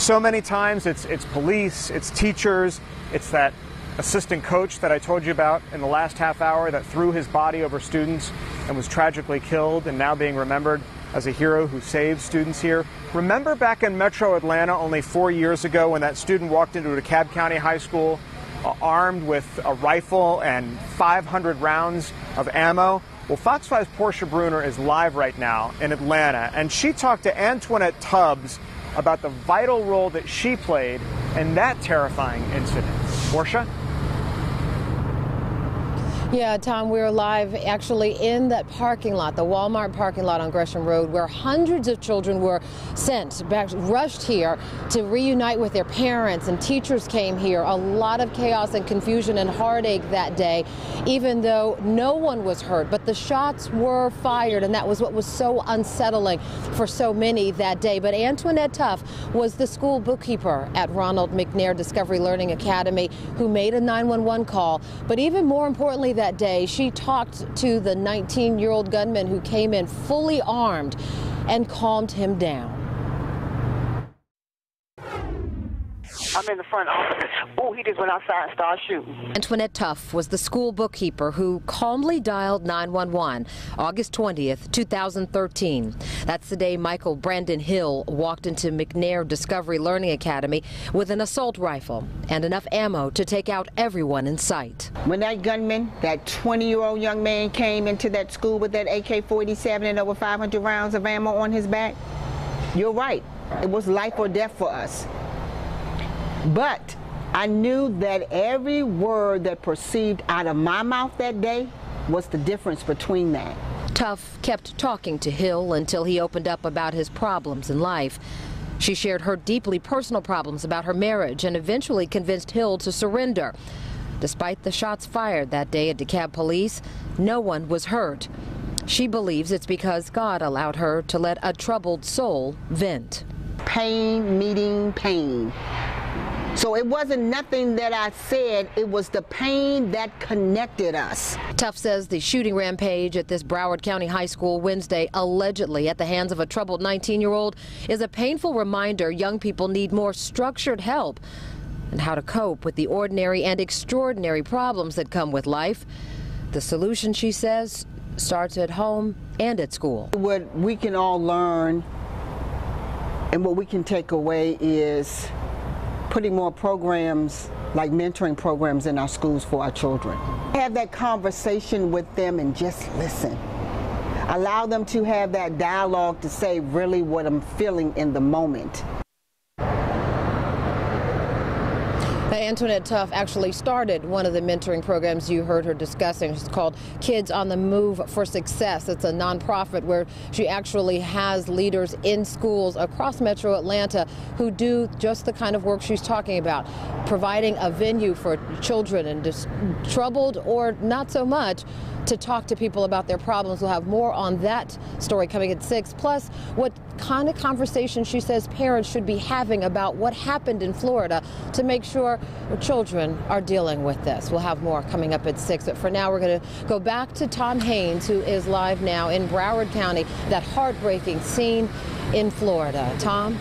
So many times it's police, it's teachers, it's that assistant coach that I told you about in the last half hour that threw his body over students and was tragically killed and now being remembered as a hero who saved students here. Remember back in Metro Atlanta only 4 years ago when that student walked into DeKalb County High School armed with a rifle and 500 rounds of ammo? Well, Fox 5's Portia Bruner is live right now in Atlanta, and she talked to Antoinette Tubbs about the vital role that she played in that terrifying incident. Portia? Yeah, Tom, we're live actually in that parking lot, the Walmart parking lot on Gresham Road, where hundreds of children were sent back, rushed here to reunite with their parents, and teachers came here. A lot of chaos and confusion and heartache that day, even though no one was hurt. But the shots were fired, and that was what was so unsettling for so many that day. But Antoinette Tubbs was the school bookkeeper at Ronald McNair Discovery Learning Academy who made a 911 call. But even more importantly that day, she talked to the 19-year-old gunman who came in fully armed and calmed him down. I'm in the front office. Oh, he just went outside and started shooting. Antoinette Tubbs was the school bookkeeper who calmly dialed 911 August 20th, 2013. That's the day Michael Brandon Hill walked into McNair Discovery Learning Academy with an assault rifle and enough ammo to take out everyone in sight. When that gunman, that 20-year-old young man, came into that school with that AK-47 and over 500 rounds of ammo on his back, you're right. It was life or death for us. But I knew that every word that proceeded out of my mouth that day was the difference between that. Tubbs kept talking to Hill until he opened up about his problems in life. She shared her deeply personal problems about her marriage and eventually convinced Hill to surrender. Despite the shots fired that day at DeKalb Police, no one was hurt. She believes it's because God allowed her to let a troubled soul vent. Pain meeting pain. So it wasn't nothing that I said, it was the pain that connected us. Tubbs says the shooting rampage at this Broward County High School Wednesday, allegedly at the hands of a troubled 19-year-old, is a painful reminder young people need more structured help and how to cope with the ordinary and extraordinary problems that come with life. The solution, she says, starts at home and at school. What we can all learn and what we can take away is putting more programs like mentoring programs in our schools for our children. Have that conversation with them and just listen. Allow them to have that dialogue to say really what I'm feeling in the moment. Antoinette Tubbs actually started one of the mentoring programs you heard her discussing. It's called Kids on the Move for Success. It's a nonprofit where she actually has leaders in schools across Metro Atlanta who do just the kind of work she's talking about, providing a venue for children and just troubled or not so much to talk to people about their problems. We'll have more on that story coming at 6. Plus, what kind of conversation she says parents should be having about what happened in Florida to make sure children are dealing with this. We'll have more coming up at 6. But for now, we're going to go back to Tom Haynes, who is live now in Broward County, that heartbreaking scene in Florida. Tom?